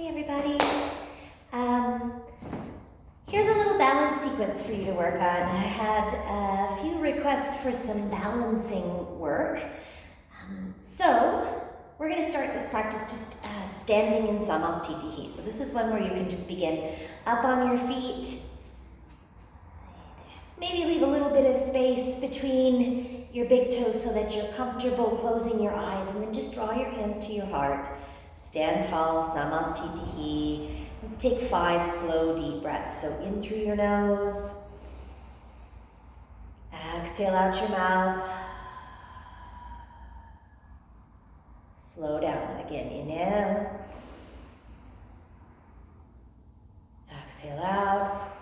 Hey everybody. Here's a little balance sequence for you to work on. I had a few requests for some balancing work. So we're going to start this practice just standing in Samastitihi. So this is one where you can just begin up on your feet. Maybe leave a little bit of space between your big toes so that you're comfortable closing your eyes, and then just draw your hands to your heart. Stand tall, Samastitihi. Let's take 5 slow, deep breaths. So in through your nose. Exhale out your mouth. Slow down. Again, inhale. Exhale out.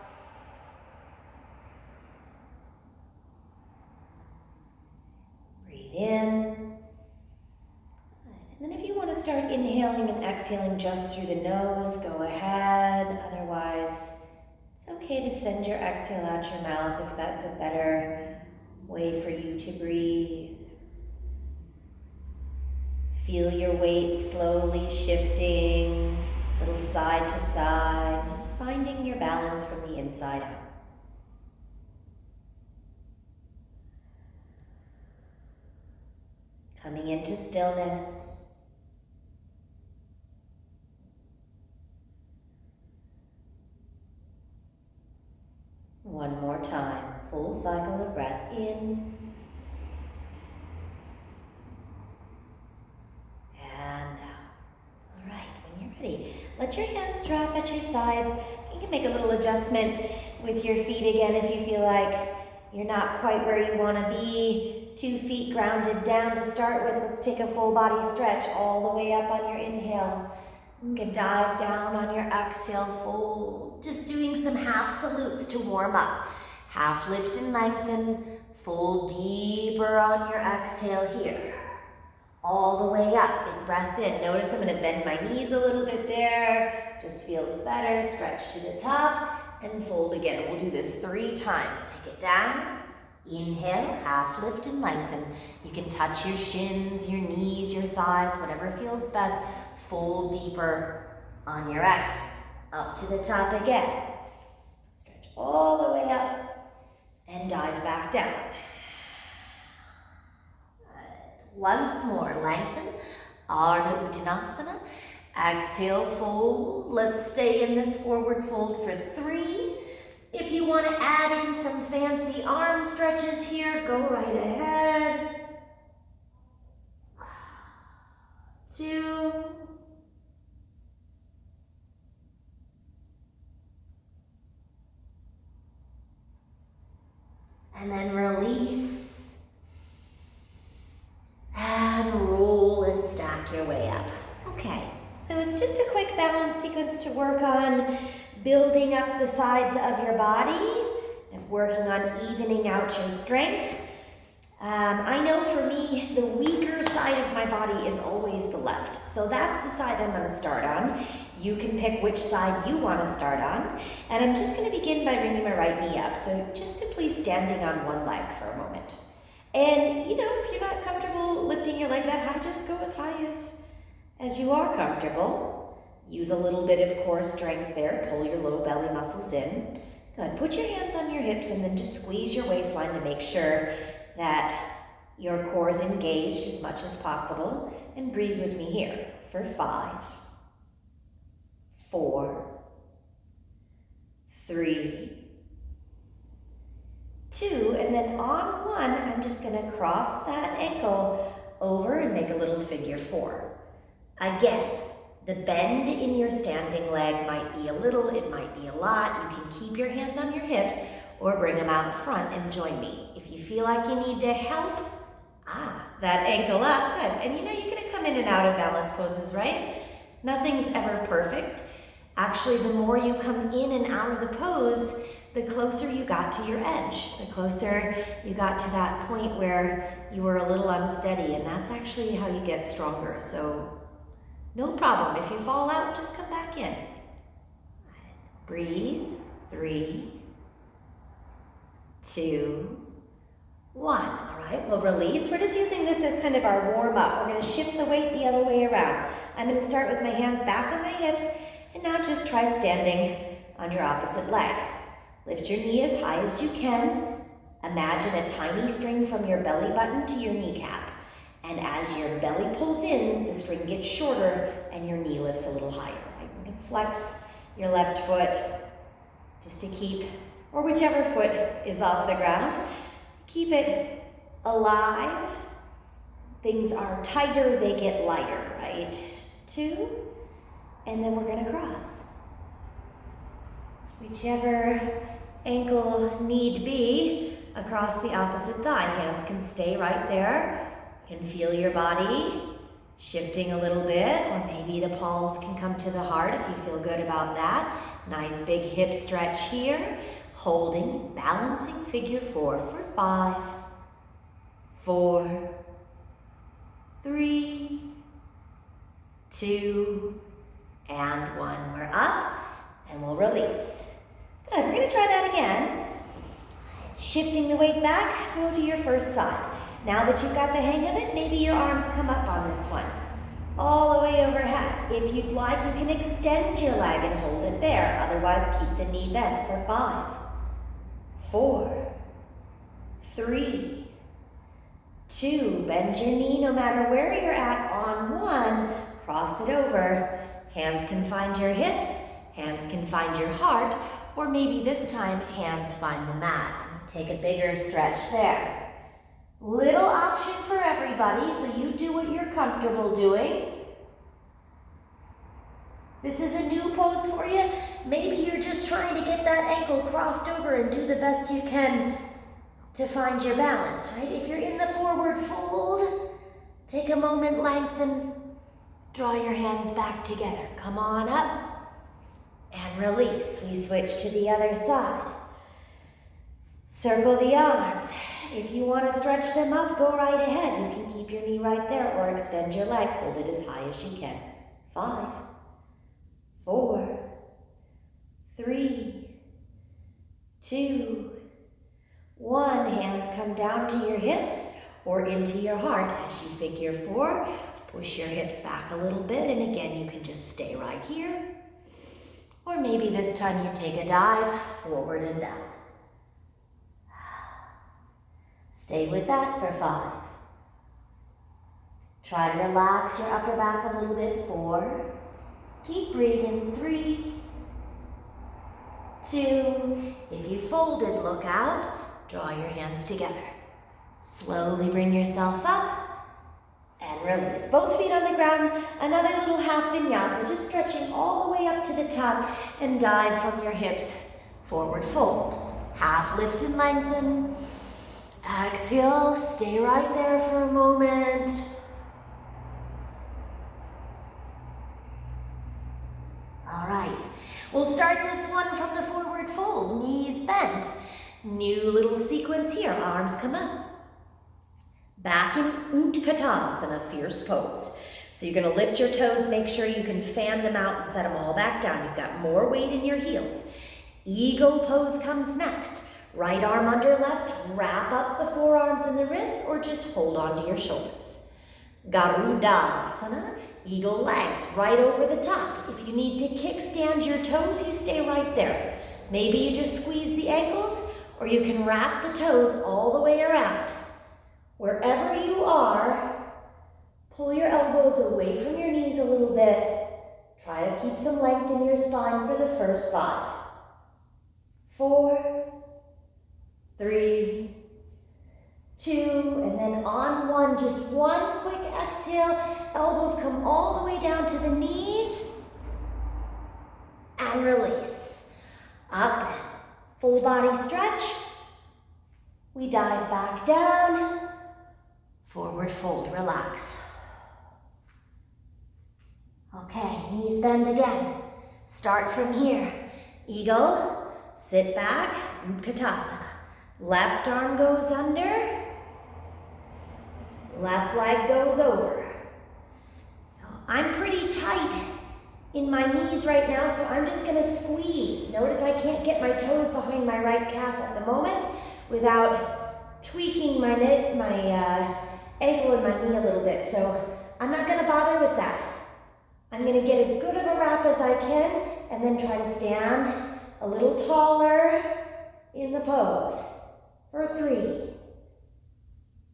Breathe in. And then if you want to start inhaling and exhaling just through the nose, go ahead. Otherwise, it's okay to send your exhale out your mouth if that's a better way for you to breathe. Feel your weight slowly shifting, a little side to side, just finding your balance from the inside out. Coming into stillness. One more time, full cycle of breath in and out. All right, when you're ready, let your hands drop at your sides. You can make a little adjustment with your feet again if you feel like you're not quite where you want to be. 2 feet grounded down to start with. Let's take a full body stretch all the way up on your inhale. You can dive down on your exhale, fold. Just doing some half salutes to warm up. Half lift and lengthen. Fold deeper on your exhale here. All the way up, big breath in. Notice I'm gonna bend my knees a little bit there. Just feels better. Stretch to the top and fold again. We'll do this 3 times. Take it down. Inhale, half lift and lengthen. You can touch your shins, your knees, your thighs, whatever feels best. Fold deeper on your exhale. Up to the top again. Stretch all the way up and dive back down. Once more, lengthen. Ardha Uttanasana. Exhale, fold. Let's stay in this forward fold for 3. If you want to add in some fancy arm stretches here, go right ahead. 2. And then release. And roll and stack your way up. Okay, so it's just a quick balance sequence to work on building up the sides of your body and working on evening out your strength. I know for me, the weaker side of my body is always the left. So that's the side I'm going to start on. You can pick which side you want to start on. And I'm just going to begin by bringing my right knee up. So just simply standing on one leg for a moment. And you know, if you're not comfortable lifting your leg that high, just go as high as you are comfortable. Use a little bit of core strength there. Pull your low belly muscles in. Good. Put your hands on your hips and then just squeeze your waistline to make sure that your core is engaged as much as possible. And breathe with me here for 5, 4, 3, 2, and then on 1, I'm just going to cross that ankle over and make a little figure 4. Again, the bend in your standing leg might be a little, it might be a lot. You can keep your hands on your hips or bring them out front and join me. If you feel like you need to help, that ankle up, good. And you know, you're gonna come in and out of balance poses, right? Nothing's ever perfect. Actually, the more you come in and out of the pose, the closer you got to your edge, the closer you got to that point where you were a little unsteady, and that's actually how you get stronger. So no problem. If you fall out, just come back in. Breathe. 3, 2, 1. All right, we'll release. We're just using this as kind of our warm up. We're going to shift the weight the other way around. I'm going to start with my hands back on my hips And now just try standing on your opposite leg. Lift your knee as high as you can. Imagine a tiny string from your belly button to your kneecap. And as your belly pulls in, the string gets shorter and your knee lifts a little higher. Right? You can flex your left foot just to keep, or whichever foot is off the ground, keep it alive. Things are tighter, they get lighter, right? 2, and then we're gonna cross. Whichever ankle need be, across the opposite thigh. Hands can stay right there. You can feel your body shifting a little bit, or maybe the palms can come to the heart if you feel good about that. Nice big hip stretch here. Holding, balancing figure 4 for 5, 4, 3, 2, and 1. We're up, and we'll release. Good, we're gonna try that again. Shifting the weight back, go to your first side. Now that you've got the hang of it, maybe your arms come up on this one. All the way overhead. If you'd like, you can extend your leg and hold it there. Otherwise, keep the knee bent for 5, 4, 3, 2. Bend your knee no matter where you're at on 1. Cross it over. Hands can find your hips. Hands can find your heart. Or maybe this time, hands find the mat. Take a bigger stretch there. Little option for everybody, so you do what you're comfortable doing. This is a new pose for you. Maybe you're just trying to get that ankle crossed over and do the best you can to find your balance, right? If you're in the forward fold, take a moment, lengthen, draw your hands back together. Come on up and release. We switch to the other side. Circle the arms. If you want to stretch them up, go right ahead. You can keep your knee right there or extend your leg. Hold it as high as you can. 5, 4, 3, 2, 1. Hands come down to your hips or into your heart as you figure 4. Push your hips back a little bit, and again, you can just stay right here. Or maybe this time you take a dive forward and down. Stay with that for 5. Try to relax your upper back a little bit. 4. Keep breathing. 3, 2. If you folded, look out. Draw your hands together. Slowly bring yourself up and release. Both feet on the ground. Another little half vinyasa, just stretching all the way up to the top and dive from your hips. Forward fold. Half lift and lengthen. Exhale, stay right there for a moment. All right, we'll start this one from the forward fold, knees bent. New little sequence here, arms come up. Back in Utkatasana, fierce pose. So you're gonna lift your toes, make sure you can fan them out and set them all back down. You've got more weight in your heels. Eagle pose comes next. Right arm under left, wrap up the forearms and the wrists, or just hold on to your shoulders. Garudasana, eagle legs right over the top. If you need to kickstand your toes, you stay right there. Maybe you just squeeze the ankles, or you can wrap the toes all the way around. Wherever you are, pull your elbows away from your knees a little bit. Try to keep some length in your spine for the first 5, 4, 3, 2, and then on 1, just 1 quick exhale. Elbows come all the way down to the knees and release. Up and full body stretch. We dive back down. Forward fold, relax. Okay, knees bend again. Start from here. Eagle, sit back, Utkatasana. Left arm goes under, left leg goes over. So I'm pretty tight in my knees right now, so I'm just gonna squeeze. Notice I can't get my toes behind my right calf at the moment without tweaking my ankle and my knee a little bit. So I'm not gonna bother with that. I'm gonna get as good of a wrap as I can and then try to stand a little taller in the pose. For 3,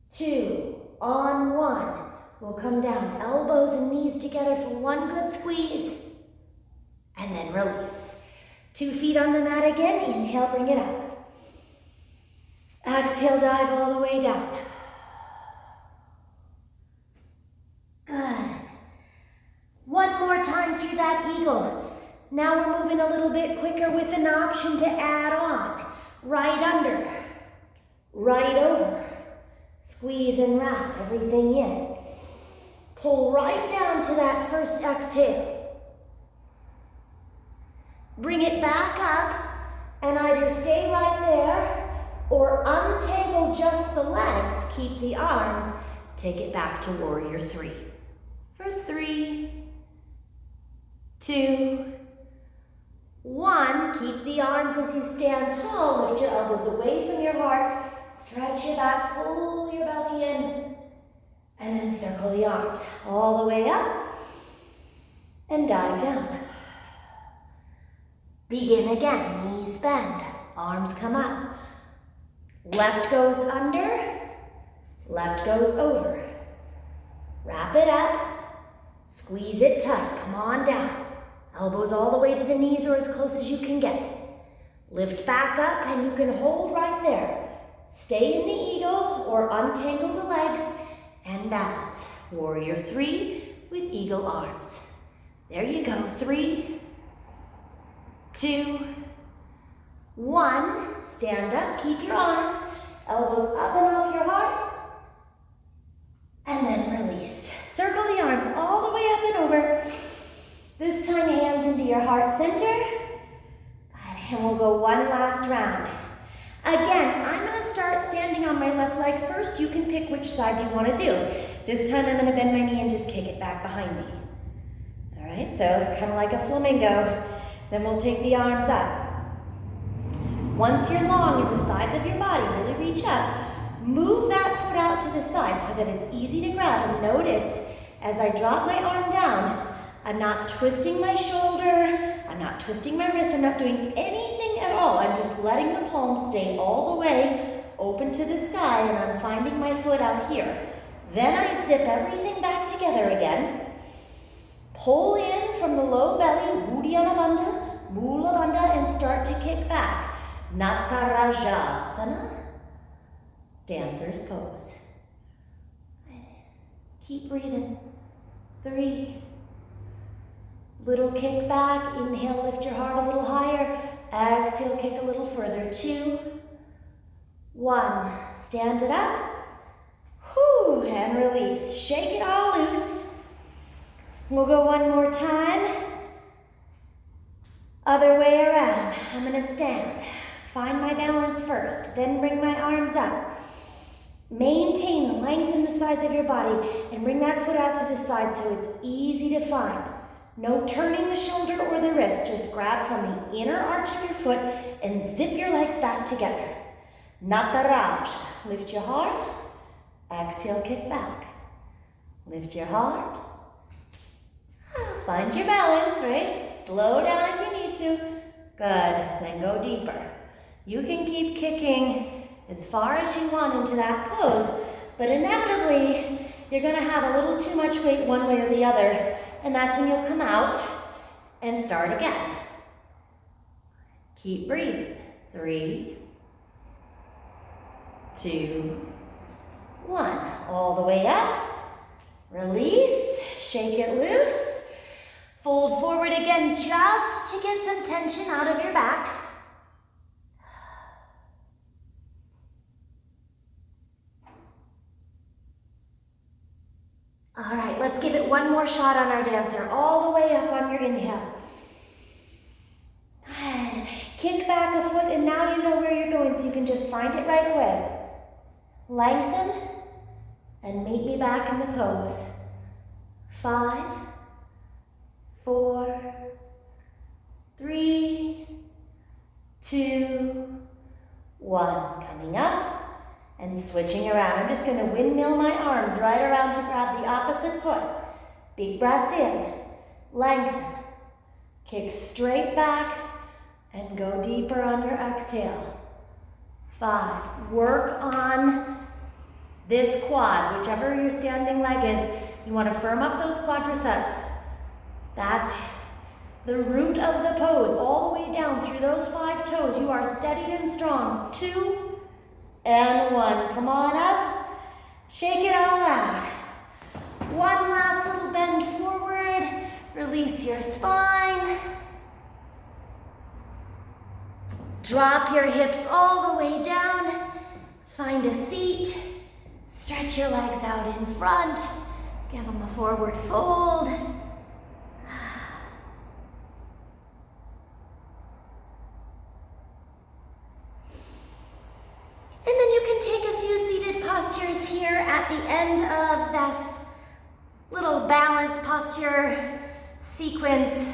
2, on 1. We'll come down, elbows and knees together for one good squeeze, and then release. 2 feet on the mat again, inhale, bring it up. Exhale, dive all the way down. Good. One more time through that eagle. Now we're moving a little bit quicker with an option to add on. Right under, right over. Squeeze and wrap everything in. Pull right down to that first exhale. Bring it back up and either stay right there or untangle just the legs, keep the arms, take it back to warrior 3. For 3, 2, 1, keep the arms as you stand tall, lift your elbows away from your heart, stretch your back, pull your belly in, and then circle the arms all the way up and dive down. Begin again, knees bend, arms come up. Left goes under, left goes over. Wrap it up, squeeze it tight, come on down. Elbows all the way to the knees or as close as you can get. Lift back up and you can hold right there. Stay in the eagle or untangle the legs and balance. Warrior 3 with eagle arms. There you go, 3, 2, 1. Stand up, keep your arms, elbows up and off your heart, and then release. Circle the arms all the way up and over. This time, hands into your heart center. Good, and we'll go one last round. Again, I'm gonna start standing on my left leg first. You can pick which side you wanna do. This time, I'm gonna bend my knee and just kick it back behind me. All right, so kind of like a flamingo. Then we'll take the arms up. Once you're long in the sides of your body, really reach up. Move that foot out to the side so that it's easy to grab. And notice, as I drop my arm down, I'm not twisting my shoulder, I'm not twisting my wrist, I'm not doing anything at all. I'm just letting the palms stay all the way open to the sky, and I'm finding my foot out here. Then I zip everything back together again. Pull in from the low belly, Uddiyana Bandha, Mula Bandha, and start to kick back. Natarajasana, dancer's pose. Keep breathing. 3. Little kick back, inhale, lift your heart a little higher. Exhale, kick a little further. 2, 1, stand it up. Whew, and release. Shake it all loose. We'll go one more time. Other way around. I'm gonna stand. Find my balance first, then bring my arms up. Maintain the length in the sides of your body and bring that foot out to the side so it's easy to find. No turning the shoulder or the wrist, just grab from the inner arch of your foot and zip your legs back together. Nataraja, lift your heart, exhale, kick back. Lift your heart, find your balance, right? Slow down if you need to. Good, then go deeper. You can keep kicking as far as you want into that pose, but inevitably, you're gonna have a little too much weight one way or the other, and that's when you'll come out and start again. Keep breathing. 3, 2, 1. All the way up. Release, shake it loose. Fold forward again just to get some tension out of your back. All right, let's give it one more shot on our dancer. All the way up on your inhale. And kick back a foot, and now you know where you're going, so you can just find it right away. Lengthen, and meet me back in the pose. 5, 4, 3, 2, 1. Coming up and switching around. I'm just going to windmill my arms right around to grab the opposite foot. Big breath in, lengthen, Kick straight back and go deeper on your exhale. 5. Work on this quad, whichever your standing leg is. You want to firm up those quadriceps. That's the root of the pose, all the way down through those 5 toes. You are steady and strong. 2 and 1. Come on up. Shake it all out. One last little bend forward. Release your spine. Drop your hips all the way down. Find a seat. Stretch your legs out in front. Give them a forward fold. And then you can take a few seated postures here at the end of this little balance posture sequence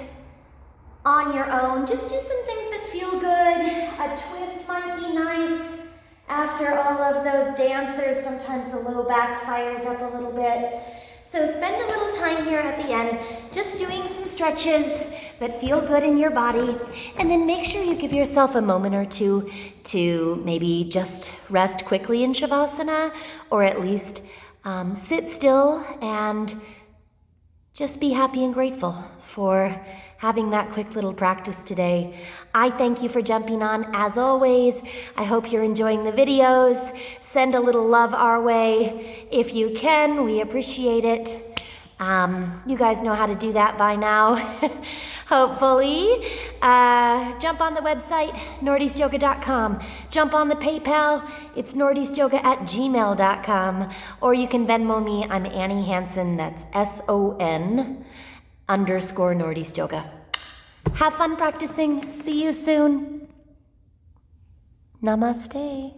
on your own. Just do some things that feel good. A twist might be nice. After all of those dancers, sometimes the low back fires up a little bit. So spend a little time here at the end just doing some stretches that feel good in your body, and then make sure you give yourself a moment or two to maybe just rest quickly in Shavasana, or at least sit still and just be happy and grateful for having that quick little practice today. I thank you for jumping on as always. I hope you're enjoying the videos. Send a little love our way if you can. We appreciate it. You guys know how to do that by now, hopefully. Jump on the website, nordeastyoga.com. Jump on the PayPal, it's nordeastyoga@gmail.com. Or you can Venmo me, I'm Annie Hansen, that's SON_Nordeast Yoga. Have fun practicing. See you soon. Namaste.